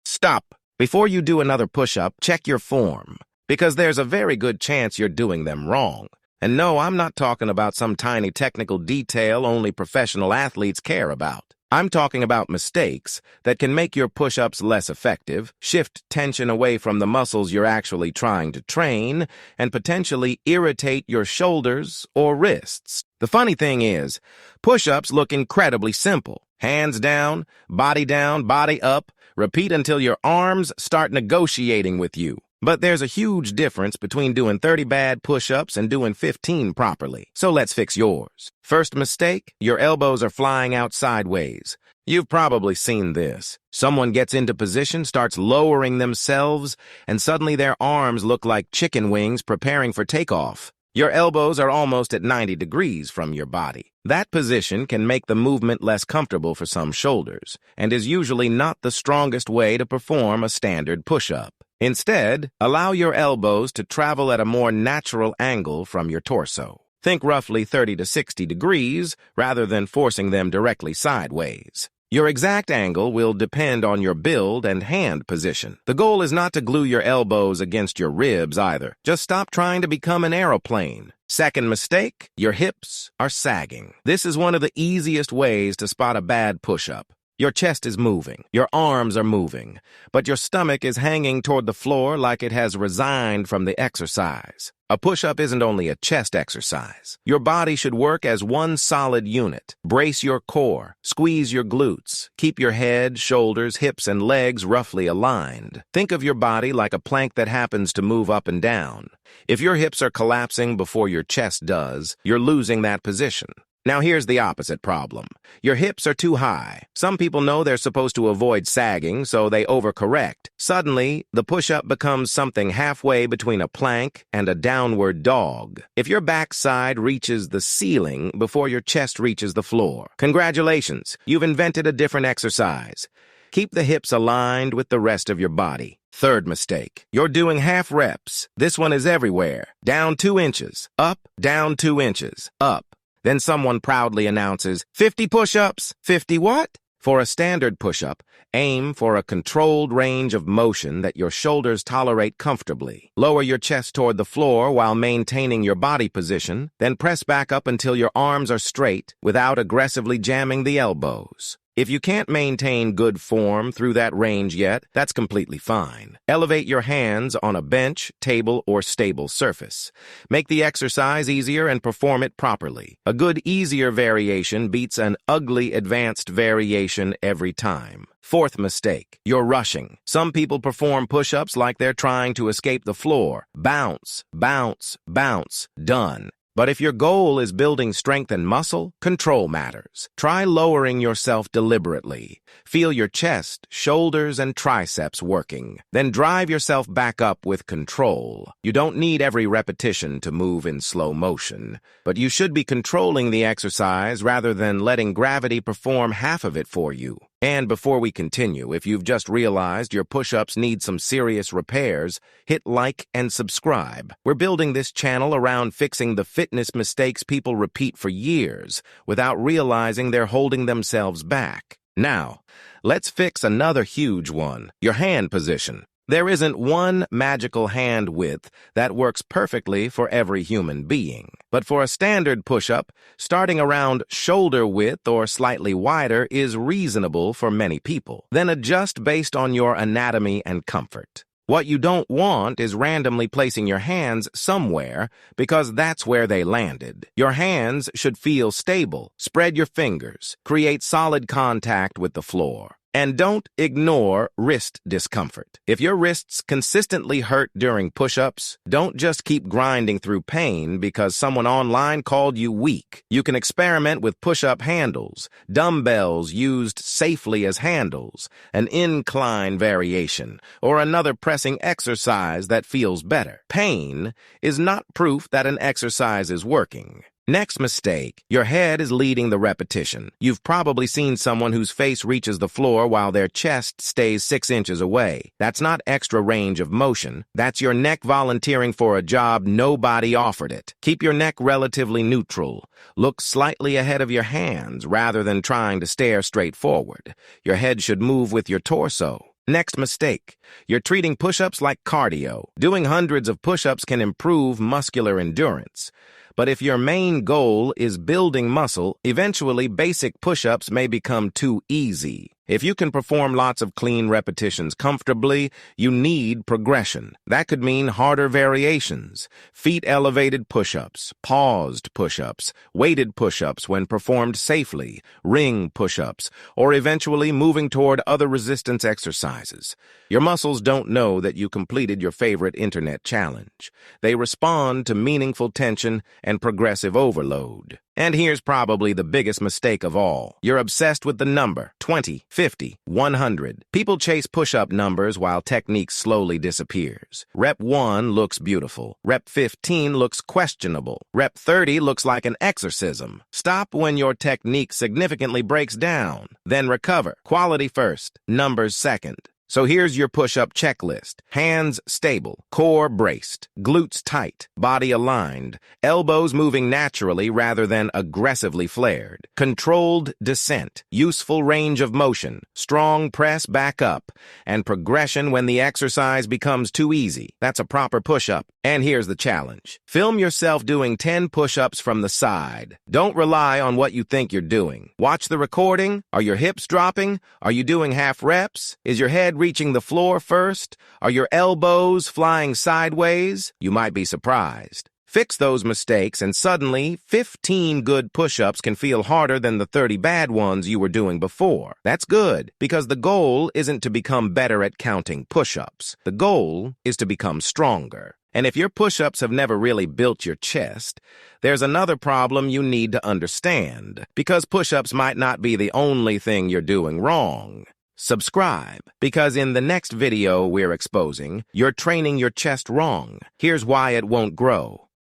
Stop. Before you do another push-up, check your form, because there's a very good chance you're doing them wrong. And no, I'm not talking about some tiny technical detail only professional athletes care about. I'm talking about mistakes that can make your push-ups less effective, shift tension away from the muscles you're actually trying to train, and potentially irritate your shoulders or wrists. The funny thing is, push-ups look incredibly simple. Hands down, body up, repeat until your arms start negotiating with you. But there's a huge difference between doing 30 bad push-ups and doing 15 properly. So let's fix yours. First mistake, your elbows are flying out sideways. You've probably seen this. Someone gets into position, starts lowering themselves, and suddenly their arms look like chicken wings preparing for takeoff. Your elbows are almost at 90 degrees from your body. That position can make the movement less comfortable for some shoulders, and is usually not the strongest way to perform a standard push-up. Instead, allow your elbows to travel at a more natural angle from your torso. Think roughly 30 to 60 degrees rather than forcing them directly sideways. Your exact angle will depend on your build and hand position. The goal is not to glue your elbows against your ribs either. Just stop trying to become an aeroplane. Second mistake, your hips are sagging. This is one of the easiest ways to spot a bad push-up. Your chest is moving, your arms are moving, but your stomach is hanging toward the floor like it has resigned from the exercise. A push-up isn't only a chest exercise. Your body should work as one solid unit. Brace your core, squeeze your glutes, keep your head, shoulders, hips, and legs roughly aligned. Think of your body like a plank that happens to move up and down. If your hips are collapsing before your chest does, you're losing that position. Now here's the opposite problem. Your hips are too high. Some people know they're supposed to avoid sagging, so they overcorrect. Suddenly, the push-up becomes something halfway between a plank and a downward dog. If your backside reaches the ceiling before your chest reaches the floor, congratulations, you've invented a different exercise. Keep the hips aligned with the rest of your body. Third mistake, you're doing half reps. This one is everywhere. Down 2 inches, up, down 2 inches, up. Then someone proudly announces, 50 push-ups. 50 what? For a standard push-up, aim for a controlled range of motion that your shoulders tolerate comfortably. Lower your chest toward the floor while maintaining your body position, then press back up until your arms are straight without aggressively jamming the elbows. If you can't maintain good form through that range yet, that's completely fine. Elevate your hands on a bench, table, or stable surface. Make the exercise easier and perform it properly. A good, easier variation beats an ugly, advanced variation every time. Fourth mistake, you're rushing. Some people perform push-ups like they're trying to escape the floor. Bounce, bounce, bounce, done. But if your goal is building strength and muscle, control matters. Try lowering yourself deliberately. Feel your chest, shoulders, and triceps working. Then drive yourself back up with control. You don't need every repetition to move in slow motion, but you should be controlling the exercise rather than letting gravity perform half of it for you. And before we continue, if you've just realized your push-ups need some serious repairs, hit like and subscribe. We're building this channel around fixing the fitness mistakes people repeat for years without realizing they're holding themselves back. Now, let's fix another huge one, your hand position. There isn't one magical hand width that works perfectly for every human being. But for a standard push-up, starting around shoulder width or slightly wider is reasonable for many people. Then adjust based on your anatomy and comfort. What you don't want is randomly placing your hands somewhere because that's where they landed. Your hands should feel stable. Spread your fingers. Create solid contact with the floor. And don't ignore wrist discomfort. If your wrists consistently hurt during push-ups, don't just keep grinding through pain because someone online called you weak. You can experiment with push-up handles, dumbbells used safely as handles, an incline variation, or another pressing exercise that feels better. Pain is not proof that an exercise is working. Next mistake, your head is leading the repetition. You've probably seen someone whose face reaches the floor while their chest stays 6 inches away. That's not extra range of motion. That's your neck volunteering for a job nobody offered it. Keep your neck relatively neutral. Look slightly ahead of your hands rather than trying to stare straight forward. Your head should move with your torso. Next mistake. You're treating push-ups like cardio. Doing hundreds of push-ups can improve muscular endurance. But if your main goal is building muscle, eventually basic push-ups may become too easy. If you can perform lots of clean repetitions comfortably, you need progression. That could mean harder variations, feet-elevated push-ups, paused push-ups, weighted push-ups when performed safely, ring push-ups, or eventually moving toward other resistance exercises. Your muscles don't know that you completed your favorite internet challenge. They respond to meaningful tension and progressive overload. And here's probably the biggest mistake of all. You're obsessed with the number 20, 50, 100. People chase push-up numbers while technique slowly disappears. Rep 1 looks beautiful. Rep 15 looks questionable. Rep 30 looks like an exorcism. Stop when your technique significantly breaks down. Then recover. Quality first, numbers second. So here's your push-up checklist. Hands stable, core braced, glutes tight, body aligned, elbows moving naturally rather than aggressively flared. Controlled descent, useful range of motion, strong press back up, and progression when the exercise becomes too easy. That's a proper push-up. And here's the challenge. Film yourself doing 10 push-ups from the side. Don't rely on what you think you're doing. Watch the recording. Are your hips dropping? Are you doing half reps? Is your head reaching the floor first? Are your elbows flying sideways? You might be surprised. Fix those mistakes and suddenly 15 good push-ups can feel harder than the 30 bad ones you were doing before. That's good, because the goal isn't to become better at counting push-ups. The goal is to become stronger. And if your push-ups have never really built your chest, there's another problem you need to understand, because push-ups might not be the only thing you're doing wrong. Subscribe, because in the next video we're exposing, you're training your chest wrong. Here's why it won't grow.